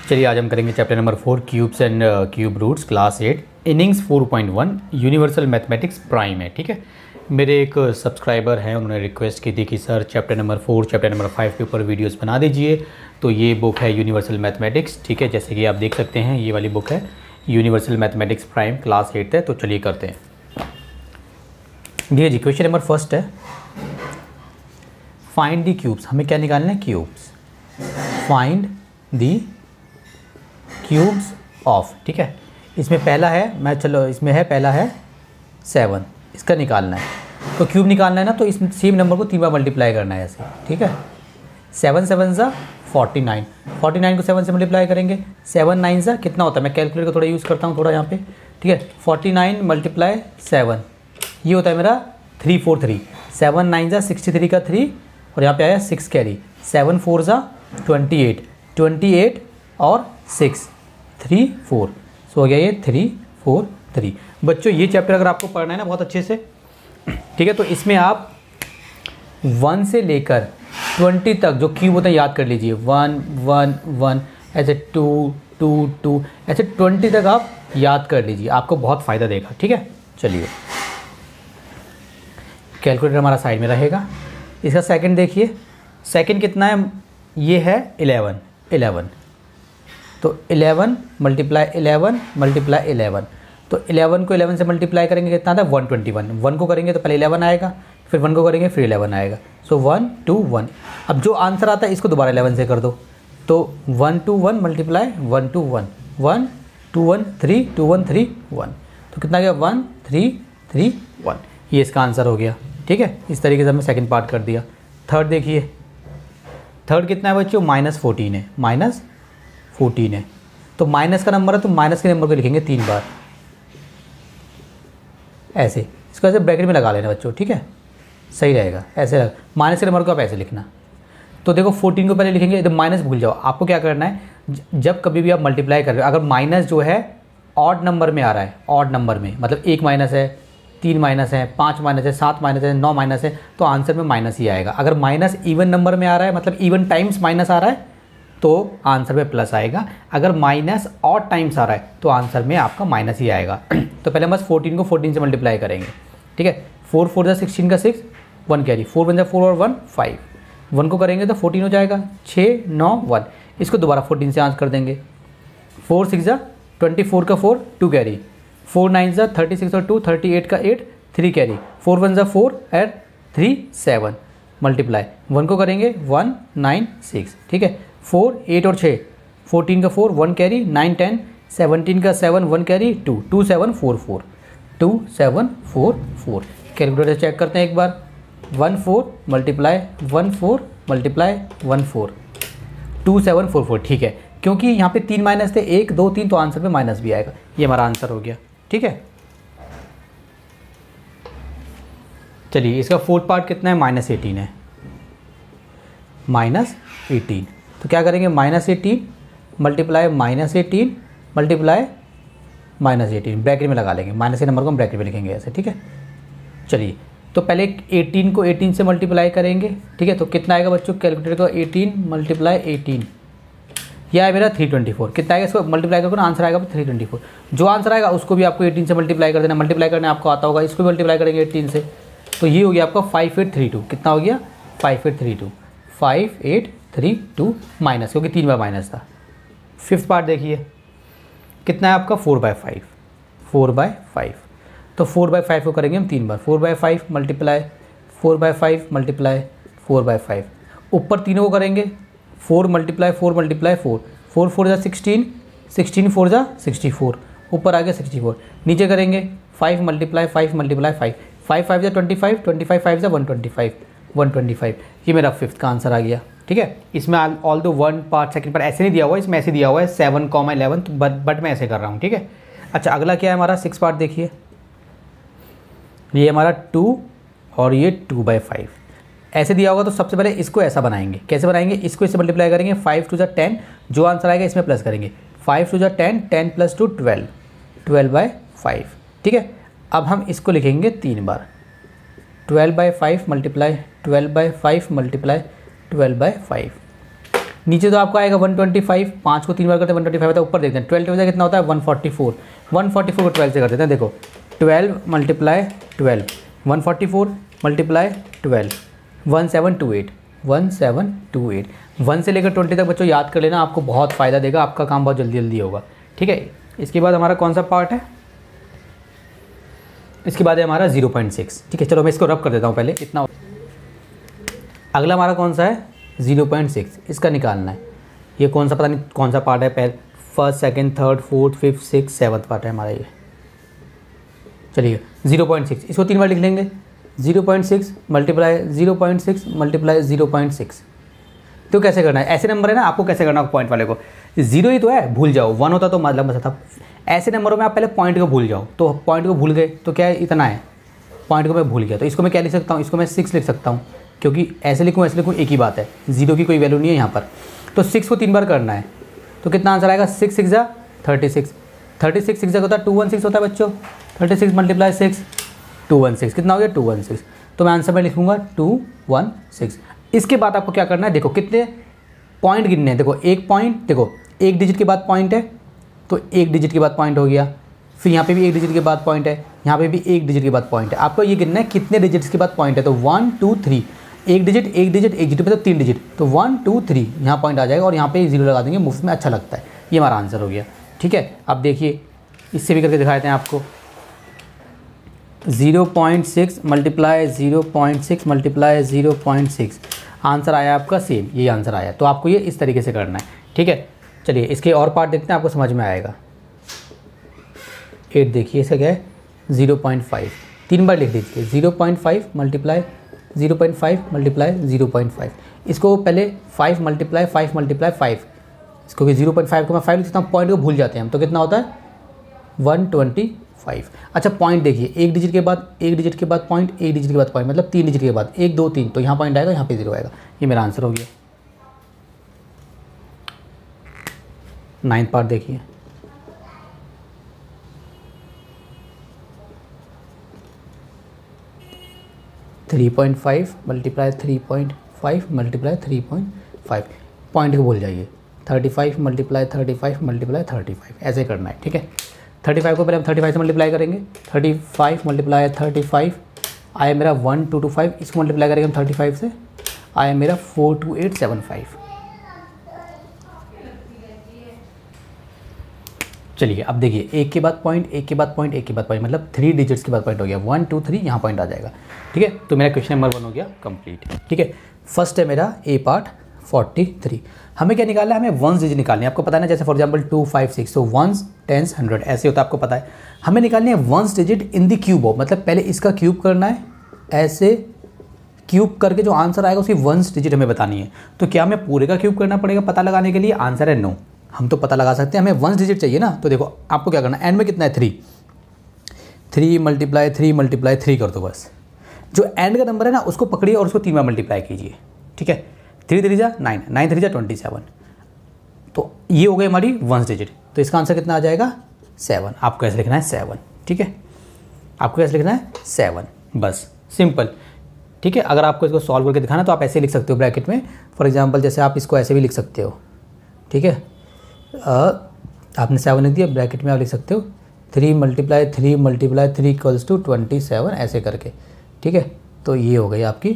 चलिए आज हम करेंगे chapter number 4 cubes and cube roots class 8 इनिंग्स 4.1 यूनिवर्सल मैथमेटिक्स प्राइम है। ठीक है, मेरे एक सब्सक्राइबर हैं, उन्होंने रिक्वेस्ट की थी कि sir chapter number 4 chapter number 5 के ऊपर वीडियोस बना दीजिए। तो ये बुक है यूनिवर्सल मैथमेटिक्स। ठीक है, जैसे कि आप देख सकते हैं ये वाली बुक है यूनिवर्सल मैथमेटिक्स प्राइम क्लास 8 है। तो चलिए करते हैं। देखिए जी, क्वेश्चन नंबर फर्स्ट है फाइंड दी क्यूब्स। हमें क्या निकालना है? Cubes. Find the cubes of. ठीक है, इसमें पहला है, मैं चलो इसमें है पहला है 7, इसका निकालना है। तो क्यूब निकालना है ना, तो इस सेम नंबर को 3 बार मल्टीप्लाई करना है ऐसे। ठीक है, 7 7 सा 49, 49 को 7 से मल्टीप्लाई करेंगे। 7 9 सा कितना होता है? मैं कैलकुलेटर को थोड़ा यूज़ करता हूँ थोड़ा यहाँ पे। ठीक है, 49 मल्टीप्लाई 7 ये होता है मेरा 343। 7 9 सा 63 का 3 और यहाँ पे आया 6 कैरी। 7 4 सा 28, 28 और 6 3 4, सो हो गया ये 3 4 3। बच्चों ये चैप्टर अगर आपको पढ़ना है ना बहुत अच्छे से, ठीक है, तो इसमें आप 1 से लेकर 20 तक जो क्यूब होता है याद कर लीजिए। 1 1 1 ऐसे 2 2 2 ऐसे 20 तक आप याद कर लीजिए, आपको बहुत फ़ायदा देगा। ठीक है, चलिए कैलकुलेटर हमारा साइड में रहेगा। इसका सेकंड देखिए, सेकंड कितना है? ये है 11। तो 11 मल्टीप्लाई 11 मल्टीप्लाई 11, तो 11 को 11 से मल्टीप्लाई करेंगे कितना आता है? 121। 1 को करेंगे तो पहले 11 आएगा, फिर 1 को करेंगे फिर 11 आएगा। सो 1 2 1। अब जो आंसर आता है इसको दोबारा 11 से कर दो। तो 1 2 1 मल्टीप्लाई 1 2 1 1 2 1 3 2 1 3 1, तो कितना गया? 1 3 3 1। ये इसका आंसर हो गया। ठीक है, इस तरीके से हमने सेकेंड पार्ट कर दिया। थर्ड देखिए, थर्ड कितना है बच्चों? -14 है। -14 है, तो माइनस का नंबर है तो माइनस के नंबर को लिखेंगे 3 बार ऐसे। इसको ऐसे ब्रैकेट में लगा लेना बच्चों। ठीक है, सही रहेगा ऐसे माइनस के नंबर को आप ऐसे लिखना। तो देखो 14 को पहले लिखेंगे, तो माइनस भूल जाओ। आपको क्या करना है, जब कभी भी आप मल्टीप्लाई कर रहे हो, अगर माइनस जो है ऑड नंबर में आ रहा है, ऑड नंबर में मतलब 1 माइनस है, 3 माइनस है, 5 माइनस है, 7 माइनस है, 9 माइनस है, तो आंसर में माइनस ही आएगा। अगर माइनस इवन नंबर में आ रहा है, मतलब इवन टाइम्स माइनस आ रहा है, तो आंसर में प्लस आएगा। अगर माइनस और टाइम्स आ रहा है तो आंसर में आपका माइनस ही आएगा। तो पहले बस 14 को 14 से मल्टीप्लाई करेंगे। ठीक है, 4 4 जा 16 का 6 1 कैरी, 4 1 जा 4 और 1 5। 1 को करेंगे तो 14 हो जाएगा, 6 9 1। इसको दोबारा 14 से आंसर कर देंगे। 4 6 जा 24 का 4 2 कैरी, 4 9 जा 36 और 2 38 का 8 3 कैरी, 4 1 जा 4 और 3 7 मल्टीप्लाई। 1 को करेंगे 1 9 6। ठीक है, 4 8 और 6 14 का 4 1 कैरी, 9 10 17 का 7 1 कैरी 2 2 7 4 4 2 7 4 4। कैलकुलेटर से चेक करते हैं एक बार। 1 4 मल्टीप्लाई 1 4 मल्टीप्लाई 1 4 2 7 4 4। ठीक है, क्योंकि यहाँ पे 3 माइनस थे, 1 2 3, तो आंसर में माइनस भी आएगा। ये हमारा आंसर हो गया। ठीक है, चलिए इसका फोर्थ पार्ट कितना है? -18 है। -18, तो क्या करेंगे? -18 मल्टीप्लाई -18 मल्टीप्लाई -18 ब्रैकेट में लगा लेंगे। माइनस के नंबर को हम ब्रैकेट में लिखेंगे ऐसे। ठीक है, चलिए तो पहले 18 को 18 से मल्टीप्लाई करेंगे। ठीक है, तो कितना आएगा बच्चों? कैलकुलेटर को 18 मल्टीप्लाई 18, यह है मेरा 324। कितना आएगा? इसको मल्टीप्लाई करो ना, आंसर आएगा 324। जो आंसर आएगा उसको भी आपको 18 से मल्टीप्लाई कर देना। मल्टीप्लाई करने आपको आता होगा, इसको भी मल्टीप्लाई करेंगे 18 से, तो ये हो गया आपका 5832। कितना हो गया? 5832 5832 माइनस, क्योंकि 3 बार माइनस था। फिफ्थ पार्ट देखिए कितना है आपका? 4/5 4/5। तो 4/5 को करेंगे हम 3 बार। 4/5 मल्टीप्लाई 4/5 मल्टीप्लाई 4/5। ऊपर तीनों को करेंगे 4 मल्टीप्लाई 4 मल्टीप्लाई 4 4 4 जा 16 16 4 जा 64, ऊपर आ गया 64। नीचे करेंगे 5 मल्टीप्लाई 5 मल्टीप्लाई 5 5 5 जा 25 25 5 जा 125 125। ये मेरा फिफ्थ का आंसर आ गया। ठीक है, इसमें ऑल दो 1 पार्ट सेकंड पार्ट ऐसे नहीं दिया हुआ है, इसमें ऐसे दिया हुआ है 7,11, बट मैं ऐसे कर रहा हूँ। ठीक है, अच्छा अगला क्या है हमारा? 6 पार्ट देखिए, ये हमारा 2 और ये 2/5 ऐसे दिया होगा। तो सबसे पहले इसको ऐसा बनाएंगे। कैसे बनाएंगे? इसको इससे मल्टीप्लाई करेंगे। 5 2 जा 10, जो आंसर आएगा इसमें प्लस करेंगे। 5 2 जा 10 10 + 2 12 12/5। ठीक है, अब हम इसको लिखेंगे 3 बार। 12/5 मल्टीप्लाई 12/5 मल्टीप्लाई 12/5। नीचे तो आपको आएगा 125, 5 को 3 बार करते हैं 125 होता है, ऊपर देखते हैं 12 में कितना होता है 144, 144 को 12 से कर देते हैं। देखो 12 मल्टीप्लाई 12, 144 मल्टीप्लाई 12, 1728, 1728। 1 से लेकर 20 तक बच्चों याद कर लेना, आपको बहुत फ़ायदा देगा, आपका काम बहुत जल्दी जल्दी होगा। ठीक है, इसके बाद हमारा कौन सा पार्ट है, इसके बाद है हमारा 0.6। ठीक है, चलो मैं इसको रब कर देता हूँ पहले इतना। अगला हमारा कौन सा है 0.6, इसका निकालना है। ये कौन सा पता नहीं कौन सा पार्ट है, पहले first second third fourth fifth six seventh part है हमारा ये। चलिए 0.6 इसको 3 बार लिख लेंगे, 0.6 मल्टीप्लाई 0.6 मल्टीप्लाई 0.6। तो कैसे करना है, ऐसे नंबर है ना, आपको कैसे करना है पॉइंट वाले को, 0 ही तो है, भूल जाओ, 1 होता तो मतलब बचा था। ऐसे नंबरों में आप पहले पॉइंट को भूल जाओ, तो पॉइंट को भूल गए तो क्या है इतना है, पॉइंट को मैं भूल गया तो इसको मैं क्या लिख सकता हूँ, इसको मैं 6 लिख सकता हूँ, क्योंकि ऐसे लिखूँ एक ही बात है, 0 की कोई वैल्यू नहीं है यहाँ पर। तो 6 को 3 बार करना है, तो कितना आंसर आएगा 6 6 जा 36, 36 6 जा होता है 216 होता है बच्चों, 36 मल्टीप्लाई 6 216, कितना हो गया 216। तो मैं आंसर में लिखूँगा 216। इसके बाद आपको क्या करना है, देखो कितने पॉइंट गिनने हैं, देखो एक पॉइंट, देखो एक डिजिट के बाद पॉइंट है तो एक डिजिट के बाद पॉइंट हो गया, फिर यहाँ पे भी एक डिजिट के बाद पॉइंट है, यहाँ पे भी एक डिजिट के बाद पॉइंट है। आपको ये गिनना है कितने डिजिट्स के बाद पॉइंट है, तो 1 2 3, एक डिजिट एक डिजिट एक डिजिट पे तो 3 डिजिट, तो 1 2 3 यहाँ पॉइंट आ जाएगा और यहाँ पे 0 लगा देंगे, मुफ्त में अच्छा लगता है। ये हमारा आंसर हो गया। ठीक है, अब देखिए इससे भी करके दिखा देते हैं आपको, 0.6 मल्टीप्लाई 0.6 मल्टीप्लाई 0.6, आंसर आया आपका सेम, यही आंसर आया। तो आपको ये इस तरीके से करना है। ठीक है, चलिए इसके और पार्ट देखते हैं, आपको समझ में आएगा। 8 देखिए इसका क्या है 0.5, 3 बार लिख दीजिए, 0.5 मल्टीप्लाई 0.5 मल्टीप्लाई 0.5। इसको पहले 5 मल्टीप्लाई 5 मल्टीप्लाई 5, इसको कि 0.5 को मैं 5 लिख सकता हूँ, पॉइंट को भूल जाते हैं हम, तो कितना होता है 125। अच्छा पॉइंट देखिए, एक डिजिट के बाद एक डिजिट के बाद पॉइंट, एक डिजिट के बाद पॉइंट, मतलब 3 डिजिट के बाद 1 2 3, तो यहाँ पॉइंट आएगा, यहाँ पे 0 आएगा। ये मेरा आंसर हो गया। 9th पार्ट देखिए, थ्री 3.5 मल्टीप्लाई 3.5 मल्टीप्लाई 3.5, पॉइंट को भूल जाइए, 35 मल्टीप्लाई 35 मल्टीप्लाई 35, ऐसे करना है। ठीक है, 35 को पहले हम 35 से मल्टीप्लाई करेंगे, 35 मल्टीप्लाई 35 आया मेरा 1225, इसको मल्टीप्लाई करेंगे हम 35 से, आया मेरा 42875। चलिए अब देखिए, एक के बाद पॉइंट एक के बाद पॉइंट एक के बाद पॉइंट, मतलब 3 डिजिट्स के बाद पॉइंट हो गया, 1 2 3 यहाँ पॉइंट आ जाएगा। ठीक है, तो मेरा क्वेश्चन नंबर 1 हो गया कंप्लीट। ठीक है, फर्स्ट है मेरा ए पार्ट 43। हमें क्या निकालना है, हमें वंस डिजिट निकालनी है। आपको पता है ना, जैसे फॉर एग्जांपल 2 5 6, तो वंस 10 100 ऐसे होता है, आपको पता है। हमें निकालनी है ones digit in the cube of, मतलब पहले इसका क्यूब करना है, ऐसे क्यूब करके जो आंसर आएगा उसकी वंस डिजिट हमें बतानी है। तो क्या हमें पूरे का क्यूब करना पड़ेगा पता लगाने के लिए, आंसर है नो। हम तो पता लगा सकते हैं, हमें वंस डिजिट चाहिए ना। तो देखो आपको क्या करना है, एंड में कितना है 3, 3 मल्टीप्लाई 3 मल्टीप्लाई 3 कर दो बस। जो एंड का नंबर है ना उसको पकड़िए और उसको 3 बार मल्टीप्लाई कीजिए। ठीक है, 3 3 जा 9, 9 3 जा 27, तो ये हो गई हमारी वंस डिजिट। तो इसका आंसर कितना आ जाएगा 7। आपको ऐसे लिखना है 7। ठीक है, आपको ऐसे लिखना है 7, बस सिंपल। ठीक है, अगर आपको इसको सॉल्व करके दिखाना तो आप ऐसे लिख सकते हो ब्रैकेट में, फॉर एग्जांपल जैसे आप इसको ऐसे भी लिख सकते हो। ठीक है, आपने 7 लिख दिया, ब्रैकेट में आप लिख सकते हो 3 मल्टीप्लाई 3 मल्टीप्लाई 3 इक्वल्स टू 27 ऐसे करके। ठीक है, तो ये हो गई आपकी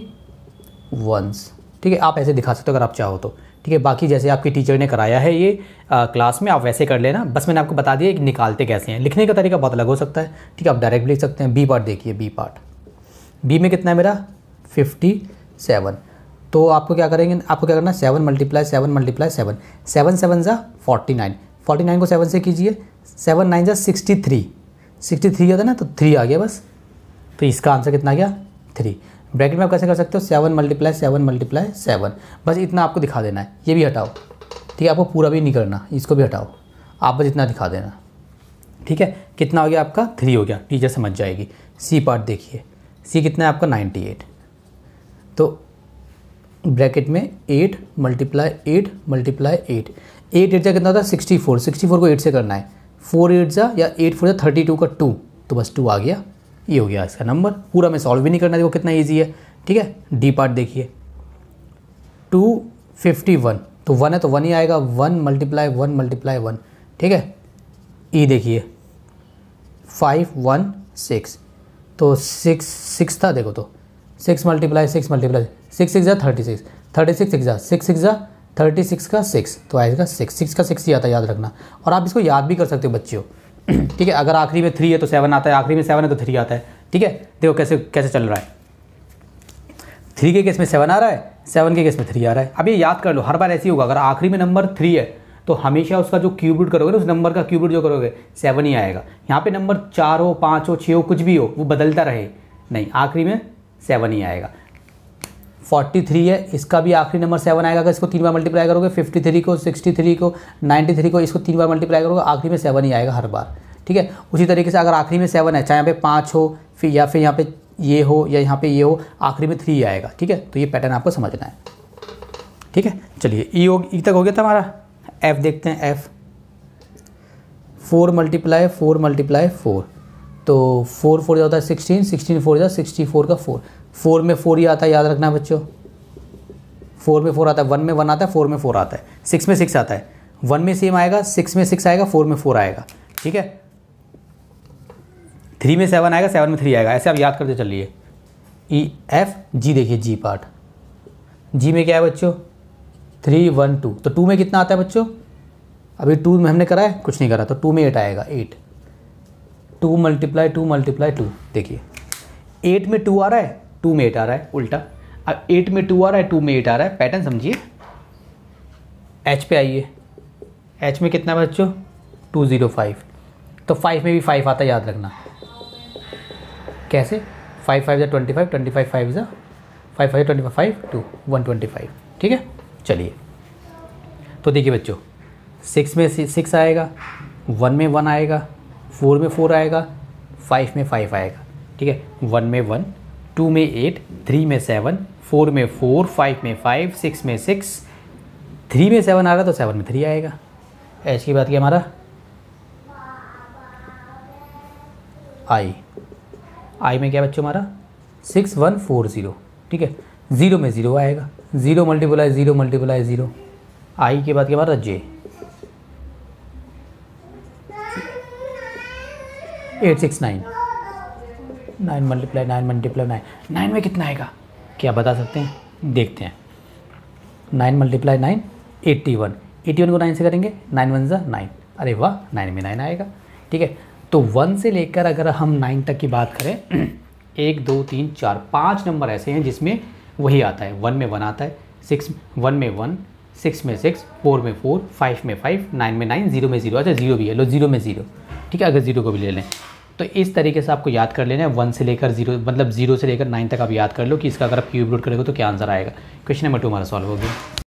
वंस। ठीक है, आप ऐसे दिखा सकते हो अगर आप चाहो तो। ठीक है, बाकी जैसे आपकी टीचर ने कराया है ये क्लास में, आप वैसे कर लेना। बस मैंने आपको बता दिया कि निकालते कैसे हैं, लिखने का तरीका बहुत अलग हो सकता है। ठीक है, आप डायरेक्ट लिख सकते हैं। बी पार्ट देखिए, बी पार्ट, बी में कितना है मेरा 57। तो आपको क्या करेंगे, आपको क्या करना है 7 मल्टीप्लाई 7 मल्टीप्लाई 7, 7 7 जा 49, 49 को 7 से कीजिए, 7 9 जा 63, 63 होता है ना, तो 3 आ गया बस। तो इसका आंसर कितना आ गया 3। ब्रैकेट में आप कैसे कर सकते हो 7 मल्टीप्लाई 7 मल्टीप्लाई 7, बस इतना आपको दिखा देना है। ये भी हटाओ, ठीक है, आपको पूरा भी नहीं करना, इसको भी हटाओ, आप बस इतना दिखा देना। ठीक है, कितना हो गया आपका 3 हो गया, टीचर समझ जाएगी। सी पार्ट देखिए, सी कितना है आपका 98। तो ब्रैकेट में 8 मल्टीप्लाई 8 मल्टीप्लाई 8, 8 8 जा कितना होता है 64, 64 को 8 से करना है, 4 8 जा या 8 4 जा 32 का 2, तो बस 2 आ गया। ये हो गया इसका नंबर, पूरा में सॉल्व भी नहीं करना, देखो कितना ईजी है। ठीक है, डी पार्ट देखिए 251, तो 1 है तो 1 ही आएगा, 1 मल्टीप्लाई 1 मल्टीप्लाई 1, ठीक है। ई देखिए 5 1 6, तो 6 था, देखो तो 6 मल्टीप्लाई 6 मल्टीप्लाई 6 6 जा 36, 36 6 जा 6 6 जा 36 का 6, तो आएगा 6 का 6 ही आता है, याद रखना। और आप इसको याद भी कर सकते हो बच्चों, ठीक है। अगर आखिरी में 3 है तो 7 आता है, आखिरी में 7 है तो 3 आता है, ठीक है। देखो कैसे कैसे चल रहा है, 3 के केस में 7 आ रहा है, 7 के केस में 3 आ रहा है। अब ये याद कर लो, हर बार ऐसे ही होगा, अगर आखिरी में नंबर 3 है तो हमेशा उसका जो क्यूब रूट करोगे ना, उस नंबर का क्यूब रूट जो करोगे 7 ही आएगा। यहाँ पे नंबर 4 हो 5 हो 6 हो कुछ भी हो, वो बदलता रहे, नहीं, आखिरी में 7 ही आएगा। 43 है, इसका भी आखिरी नंबर 7 आएगा। अगर इसको 3 बार मल्टीप्लाई करोगे, 53 को 63 को 93 को, इसको 3 बार मल्टीप्लाई करोगे, आखिरी में 7 ही आएगा हर बार, ठीक है। उसी तरीके से अगर आखिरी में 7 है, चाहे यहाँ पे 5 हो फिर या फिर यहाँ पे ये हो या यहाँ पे ये हो, आखिरी में 3 आएगा, ठीक है। तो ये पैटर्न आपको समझना है, ठीक है। चलिए ई तक हो गया था हमारा। एफ देखते हैं, एफ 4 मल्टीप्लाई 4 मल्टीप्लाई 4, तो 4 4 जाता है 16, 16 4 जा 64 का 4, 4 में 4 ही आता है, याद रखना बच्चों। 4 में 4 आता है, 1 में 1 आता है, 4 में 4 आता है, 6 में 6 आता है, 1 में सेम आएगा, 6 में 6 आएगा, 4 में 4 आएगा, ठीक है। 3 में 7 आएगा, 7 में 3 आएगा, ऐसे आप याद करते चलिए। ई एफ जी देखिए, जी पार्ट, जी में क्या है बच्चों 3 1 2, तो 2 में कितना आता है बच्चों, अभी 2 में हमने करा है, कुछ नहीं करा, तो 2 में 8 आएगा, 8 2 मल्टीप्लाई 2 मल्टीप्लाई 2, देखिए 8 में 2 आ रहा है, 2 में 8 आ रहा है, उल्टा। अब 8 में 2 आ रहा है, 2 में 8 आ रहा है, पैटर्न समझिए। एच पे आइए, एच में कितना है बच्चों 205, तो 5 में भी 5 आता है, याद रखना। कैसे 5 5 25, 25 5 5 5 25 2 125, ठीक है। चलिए तो देखिए बच्चों, 6 में 6 आएगा, 1 में 1 आएगा, 4 में 4 आएगा, 5 में 5 आएगा, ठीक है। 1 में 1, 2 में 8, 3 में 7, 4 में 4, 5 में 5, 6 में 6, 3 में 7 आ रहा है तो 7 में 3 आएगा। एच की बात की हमारा आई में क्या बच्चों हमारा 6140, ठीक है। 0 में 0 आएगा, 0 मल्टीप्लाई 0 मल्टीप्लाई 0। आई के बाद क्या हमारा जे 869, 9 मल्टीप्लाई 9 मल्टीप्लाई 9, 9 में कितना आएगा क्या बता सकते हैं, देखते हैं। 9 मल्टीप्लाई 9 81, 81 को 9 से करेंगे, 9 1 जा 9, अरे वाह 9 में 9 आएगा, ठीक है। तो 1 से लेकर अगर हम 9 तक की बात करें 1 2 3 4 5 नंबर ऐसे हैं जिसमें वही आता है। 1 में 1 आता है, 1 में 1, 6 में 6, 4 में 4, 5 में 5, 9 में 9, 0 में 0, अच्छा 0 भी है, लो 0 में 0, ठीक है। अगर 0 को भी ले लें तो इस तरीके से आपको याद कर लेना है। 1 से लेकर 0 मतलब 0 से लेकर 9 तक आप याद कर लो कि इसका अगर आप क्यूब रूट करोगे तो क्या आंसर आएगा। क्वेश्चन नंबर 2 हमारा सॉल्व हो गया।